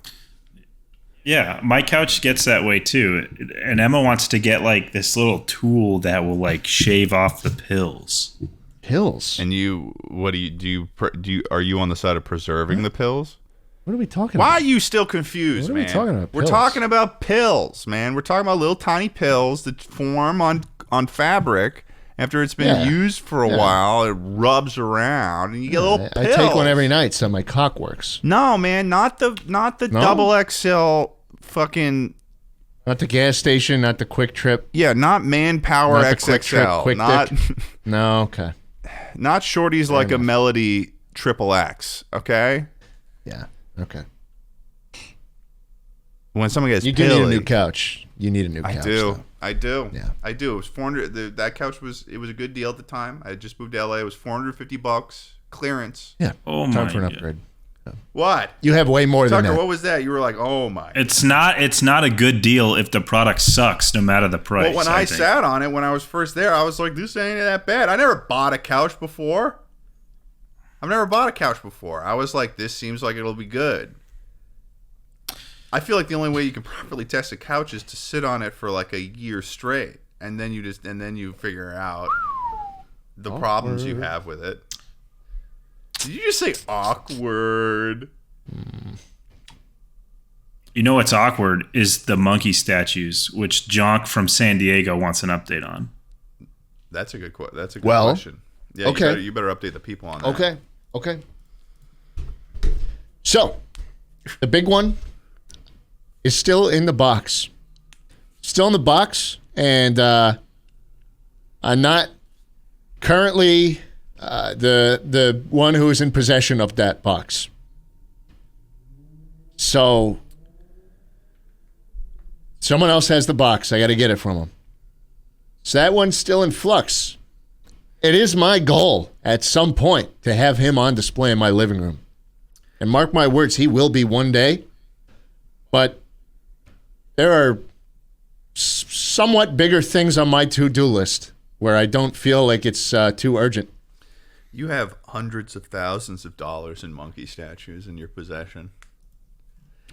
Yeah, my couch gets that way too. And Emma wants to get like this little tool that will like shave off the pills. Pills? And are you on the side of preserving the pills? What are we talking about? Why are you still confused, man? What are we talking about? We're talking about pills, man. We're talking about little tiny pills that form on fabric. After it's been used for a while, it rubs around, and you get little pills. I take one every night so my cock works. No, man, not the double XL fucking. Not the gas station, not the Quick Trip. Yeah, not Manpower not XXL. Quick not Dick. No, okay. Not shorties like a Melody XXX, okay? Yeah, okay. When someone gets you do need a new couch. You need a new couch. I do. Yeah. I do. It was $400. That couch was a good deal at the time. I had just moved to LA. It was $450 clearance. Yeah. Oh Time my for an God. upgrade. Yeah. What? You have way more Tucker, than that. what was that? You were like, oh my. It's not a good deal if the product sucks, no matter the price. Well, when I sat on it when I was first there, I was like, this ain't that bad. I never bought a couch before. I was like, this seems like it'll be good. I feel like the only way you can properly test a couch is to sit on it for like a year straight, and then you figure out the problems you have with it. Did you just say awkward? You know what's awkward is the monkey statues, which Jonk from San Diego wants an update on. That's a good question. Yeah, okay. You better update the people on that. Okay. So, the big one is still in the box. And I'm not currently the one who is in possession of that box. So, someone else has the box. I got to get it from them. So that one's still in flux. It is my goal at some point to have him on display in my living room. And mark my words, he will be one day. But there are somewhat bigger things on my to-do list where I don't feel like it's too urgent. You have hundreds of thousands of dollars in monkey statues in your possession.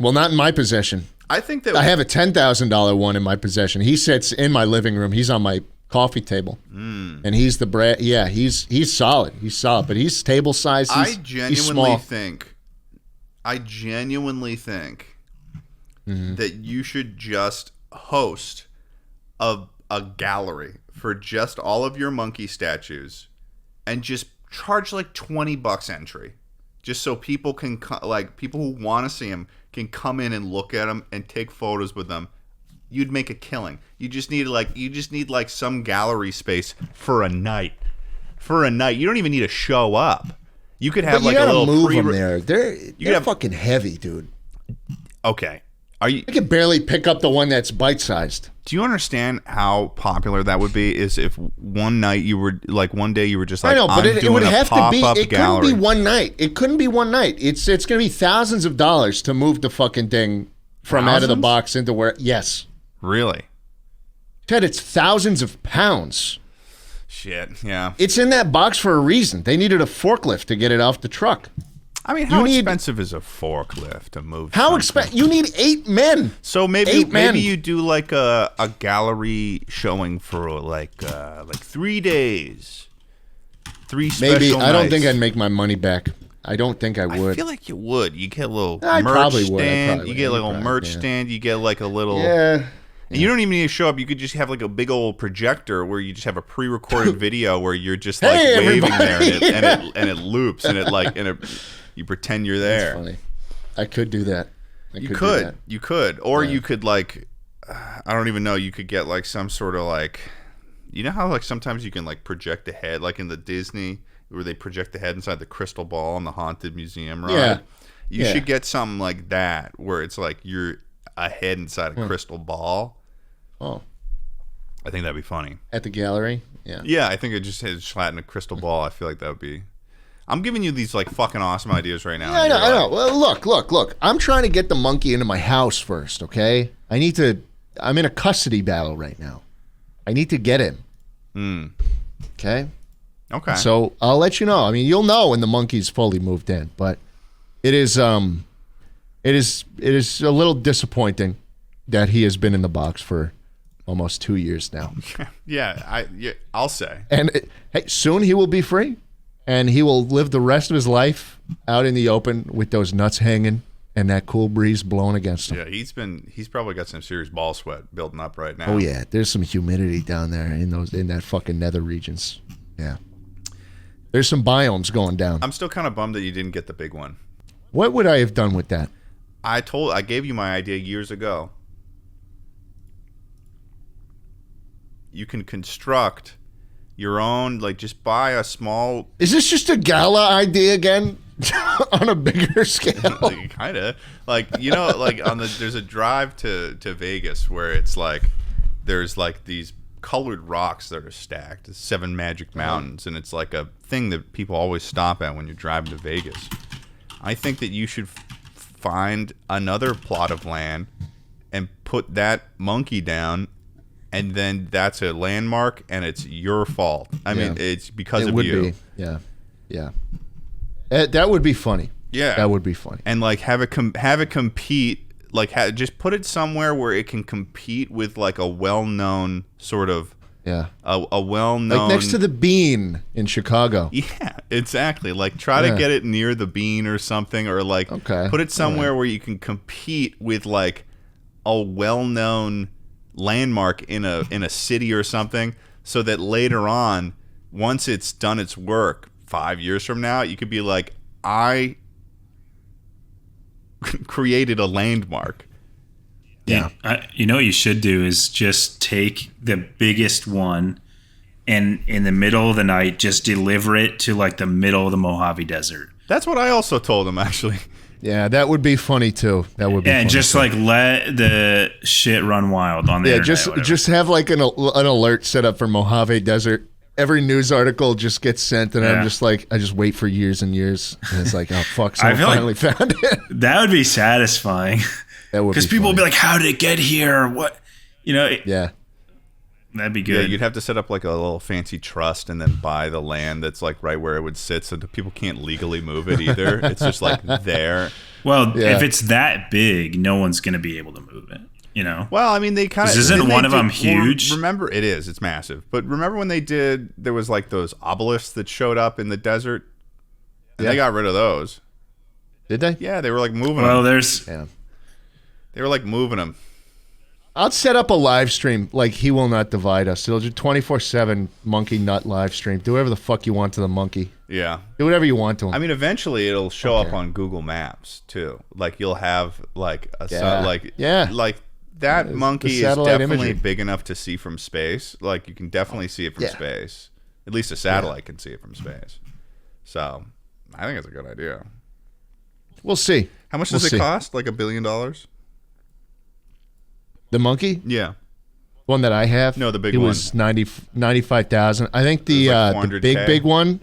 Well, not in my possession. I think that I have a $10,000 one in my possession. He sits in my living room. He's on my coffee table, and he's the brand. Yeah, he's solid. He's solid, but he's table size. He's small. I genuinely think that you should just host a gallery for just all of your monkey statues, and just charge like $20 entry, just so people can people who want to see them can come in and look at them and take photos with them. You'd make a killing. You just need some gallery space for a night. You don't even need to show up. You could have like a little move them there. They're fucking heavy, dude. Okay. I could barely pick up the one that's bite-sized. Do you understand how popular that would be? Is if one day you were just like, I know, but it would have to be. It gallery. couldn't be one night. It couldn't be one night. It's going to be thousands of dollars to move the fucking thing from out of the box into where. Yes. Really? Ted, it's thousands of pounds. Shit. Yeah. It's in that box for a reason. They needed a forklift to get it off the truck. I mean, how expensive is a forklift to move? How expensive? You need 8 men. So maybe you do like a gallery showing for like 3 days, 3 special Maybe nights. I don't think I'd make my money back. I don't think I would. I feel like you would. You get a little merch stand. You get like a little merch stand. You get like a little. Yeah. And you don't even need to show up. You could just have like a big old projector where you just have a pre-recorded video where you're just like waving there, and it loops, and you pretend you're there. That's funny. I could do that. You could, or you could like, I don't even know. You could get like some sort of like, you know how like sometimes you can like project a head, like in the Disney where they project the head inside the crystal ball in the haunted museum, right? Yeah. You should get something like that where it's like you're a head inside a crystal ball. Oh, I think that'd be funny at the gallery. Yeah. Yeah, I think it just has Schlatt in a crystal ball. I feel like that would be. I'm giving you these like fucking awesome ideas right now. Yeah, I know. Well, look. I'm trying to get the monkey into my house first, okay? I'm in a custody battle right now. I need to get him. Okay? Okay. So I'll let you know. I mean, you'll know when the monkey's fully moved in, but it is a little disappointing that he has been in the box for almost 2 years now. I'll say. And hey, soon he will be free. And he will live the rest of his life out in the open with those nuts hanging and that cool breeze blowing against him. Yeah, he's probably got some serious ball sweat building up right now. Oh yeah, there's some humidity down there in that fucking nether regions. Yeah, there's some biomes going down. I'm still kind of bummed that you didn't get the big one. What would I have done with that? I gave you my idea years ago. You can construct your own, like, just buy a small. Is this just a gala idea again? On a bigger scale? Like, kind of. Like, you know, like there's a drive to Vegas where it's like there's like these colored rocks that are stacked, 7 magic mountains, and it's like a thing that people always stop at when you're driving to Vegas. I think that you should find another plot of land and put that monkey down. And then that's a landmark, and it's your fault. I mean, it's because of you. Yeah. That would be funny. Yeah, that would be funny. And like have it compete like just put it somewhere where it can compete with like a well-known sort of a well-known, like next to the Bean in Chicago. Yeah, exactly. Like try to get it near the Bean or something, or like put it somewhere where you can compete with like a well-known landmark in a city or something, so that later on, once it's done its work 5 years from now, you could be like, I created a landmark. Yeah. You know what you should do is just take the biggest one and in the middle of the night, just deliver it to like the middle of the Mojave Desert. That's what I also told him, actually. Yeah, that would be funny too. That would be and funny just too. like let the shit run wild on the internet. just have like an alert set up for Mojave Desert. Every news article just gets sent, and I'm just like, I just wait for years and years, and it's like, oh fuck, someone finally found it. That would be satisfying. That would, because people will be like, how did it get here? What, you know? That'd be good. Yeah, you'd have to set up like a little fancy trust and then buy the land that's like right where it would sit, so that people can't legally move it either. It's just like there. Well, if it's that big, no one's going to be able to move it. You know? Well, I mean, they kind of... Isn't one of them huge? Well, remember, it is. It's massive. But remember when there was like those obelisks that showed up in the desert? And they got rid of those. Did they? Yeah, they were like moving them. Well, there's... Yeah. They were like moving them. I'll set up a live stream like He Will Not Divide Us. It'll do 24/7 monkey nut live stream. Do whatever the fuck you want to the monkey. Yeah. Do whatever you want to him. I mean, eventually it'll show up on Google Maps too. Like you'll have like like that monkey is definitely big enough to see from space. Like you can definitely see it from space. At least a satellite can see it from space. So I think it's a good idea. We'll see. How much does it cost? Like $1 billion? The monkey? Yeah. One that I have? No, the big one. It one. was 95,000. I think the big one,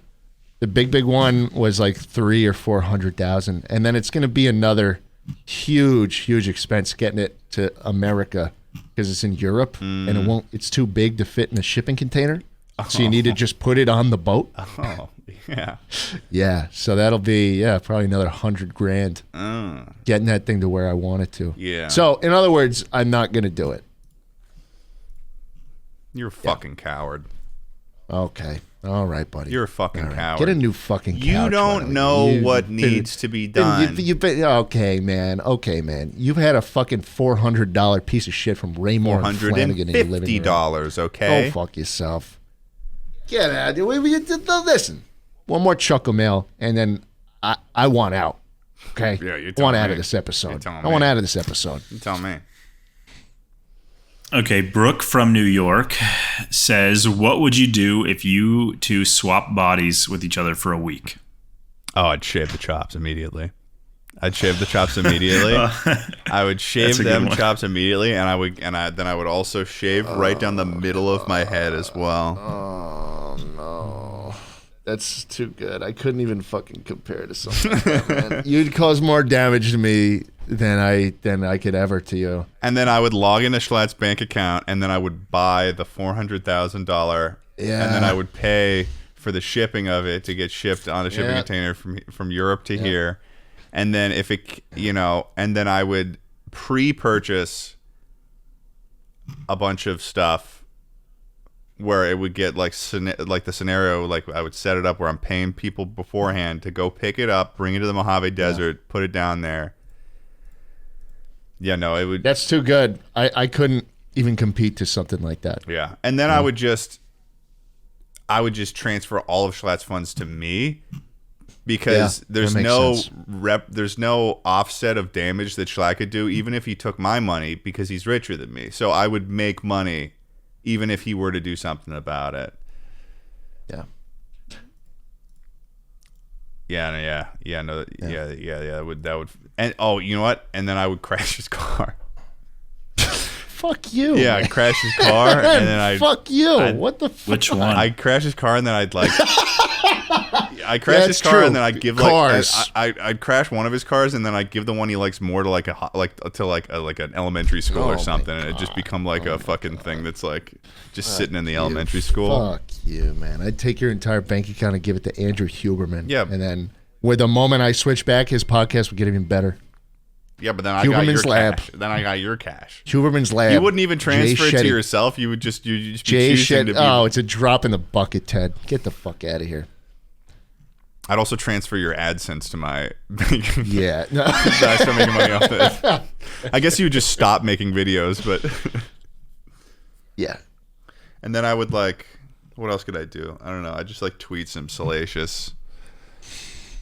the big one was like 300,000 or 400,000, and then it's going to be another huge expense getting it to America because it's in Europe and it won't. It's too big to fit in a shipping container, so you need to just put it on the boat. Oh, yeah. Yeah, so that'll be probably another $100,000 getting that thing to where I want it to. Yeah. So in other words, I'm not going to do it. You're a fucking coward. Okay. All right, buddy. You're a fucking coward. Get a new fucking couch. You don't know what needs to be done. Okay, man. You've had a fucking $400 piece of shit from Raymore and Flanagan in your living room. $450, okay? Go fuck yourself. Get out. Listen. One more Chuckle Mail, and then I want out. Okay? Yeah, you I want out of this episode. I want out of this episode. You tell me. Okay, Brooke from New York says, what would you do if you two swap bodies with each other for a week? Oh, I'd shave the chops immediately. I would shave them chops immediately, and then I would also shave right down the middle of my head as well. Oh no. That's too good. I couldn't even fucking compare to something like that, man. You'd cause more damage to me than I could ever to you. And then I would log into Schlatt's bank account, and then I would buy the $400,000. Yeah. And then I would pay for the shipping of it to get shipped on a shipping container from Europe to here. And then and then I would pre-purchase a bunch of stuff where it would get like the scenario, like I would set it up where I'm paying people beforehand to go pick it up, bring it to the Mojave Desert, put it down there. Yeah, no, it would. That's too good. I couldn't even compete to something like that. Yeah, and then I would just transfer all of Schlatt's funds to me because there's no offset of damage that Schlatt could do, even if he took my money because he's richer than me. So I would make money even if he were to do something about it. Yeah. That would. And you know what? And then I would crash his car. Fuck you. Yeah, I'd crash his car and then I'd fuck you. What the fuck? Which one? I'd crash his car and then I'd like I'd crash his car and then I'd give cars. I'd crash one of his cars and then I'd give the one he likes more to like an elementary school or something, and it'd just become like a fucking thing that's like just sitting in the elementary school. Fuck you, man. I'd take your entire bank account and give it to Andrew Huberman. Yeah. And then with the moment I switch back, his podcast would get even better. Yeah, but then I got your Lab. cash. Then I got your cash. Huberman's Lab. You wouldn't even transfer it to Shetty. yourself. You'd just be Jay choosing to be. Oh, it's a drop in the bucket, Ted. Get the fuck out of here. I'd also transfer your AdSense to my. Yeah. No. I start making money off this. I guess you would just stop making videos, but. Yeah. And then I would like. What else could I do? I don't know. I just like tweet some salacious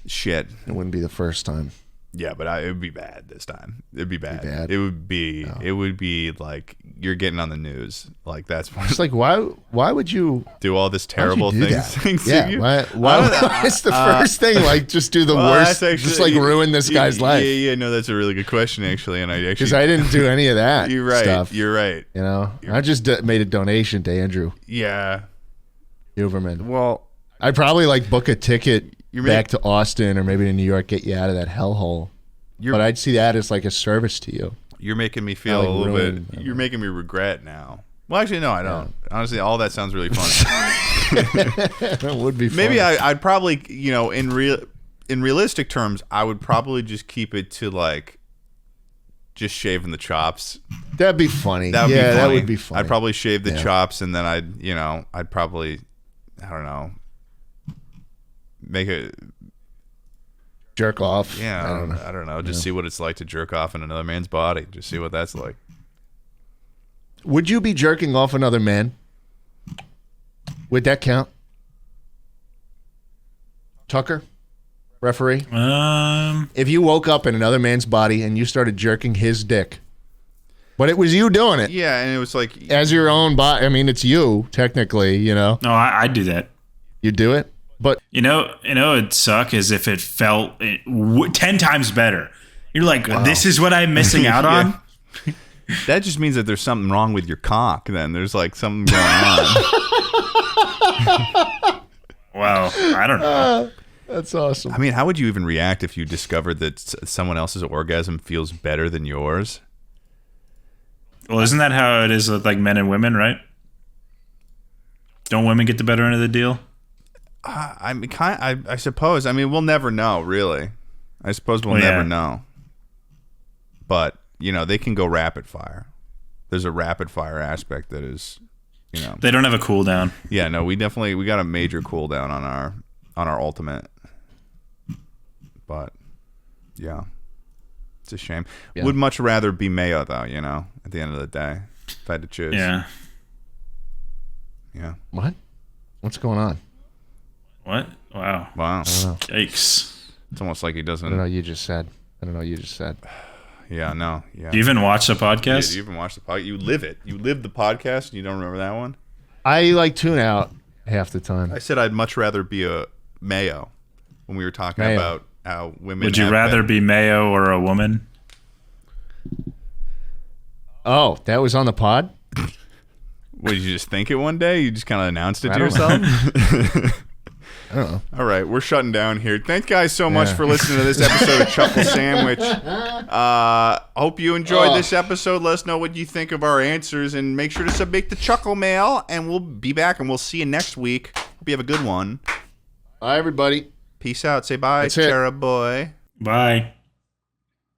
shit. It wouldn't be the first time. Yeah, but it would be bad this time. It'd be bad. Bad? It would be. Oh. It would be like you're getting on the news. Like that's. It's like why would you do all this terrible things? Yeah. Why it's the first thing? Like just do the worst. Actually, just like ruin this guy's life. Yeah. No, that's a really good question actually, and because I didn't do any of that. You're right. Stuff, you're right. You know, I just made a donation to Andrew. Yeah. Huberman. Well, I'd probably like book a ticket back to Austin or maybe to New York, get you out of that hellhole. But I'd see that as like a service to you. You're making me feel a little bit. You're making me regret now. Well, actually, no, I don't. Yeah. Honestly, all that sounds really fun. That would be fun. Maybe I'd probably, in realistic terms, I would probably just keep it to like just shaving the chops. That'd be funny. That would be funny. I'd probably shave the chops, and then I'd probably, I don't know, make it. Jerk off. Yeah, I don't know. Just see what it's like to jerk off in another man's body. Just see what that's like. Would you be jerking off another man? Would that count? Tucker? Referee? If you woke up in another man's body and you started jerking his dick, but it was you doing it. Yeah, and it was like... As your own body. I mean, it's you, technically, No, I'd do that. You do it? But it'd suck is if it felt 10 times better. You're like, wow. This is what I'm missing out on. That just means that there's something wrong with your cock. Then there's like something going on. Well, I don't know. That's awesome. I mean, how would you even react if you discovered that someone else's orgasm feels better than yours? Well, isn't that how it is with like men and women, right? Don't women get the better end of the deal? I suppose. I mean, we'll never know, really. I suppose we'll never know. But, they can go rapid fire. There's a rapid fire aspect that is, They don't have a cooldown. Yeah, no, we got a major cooldown on our ultimate. But, yeah. It's a shame. Yeah. Would much rather be Mayo, though, at the end of the day, if I had to choose. Yeah. Yeah. What? What's going on? What? Wow. Yikes. It's almost like he doesn't. I don't know what you just said. Yeah, no. Yeah. Do you even watch the podcast? Yeah, do you even watch the podcast? You live it. You live the podcast and you don't remember that one? I tune out half the time. I said I'd much rather be a Mayo when we were talking about how women. Would you rather be Mayo or a woman? Oh, that was on the pod? What, did you just think it one day? You just kind of announced it to yourself? I don't know. All right, we're shutting down here. Thank you guys so much for listening to this episode of Chuckle Sandwich. Hope you enjoyed this episode. Let us know what you think of our answers, and make sure to submit the Chuckle Mail, and we'll be back, and we'll see you next week. Hope you have a good one. Bye, everybody. Peace out. Say bye, Cherub Boy. Bye.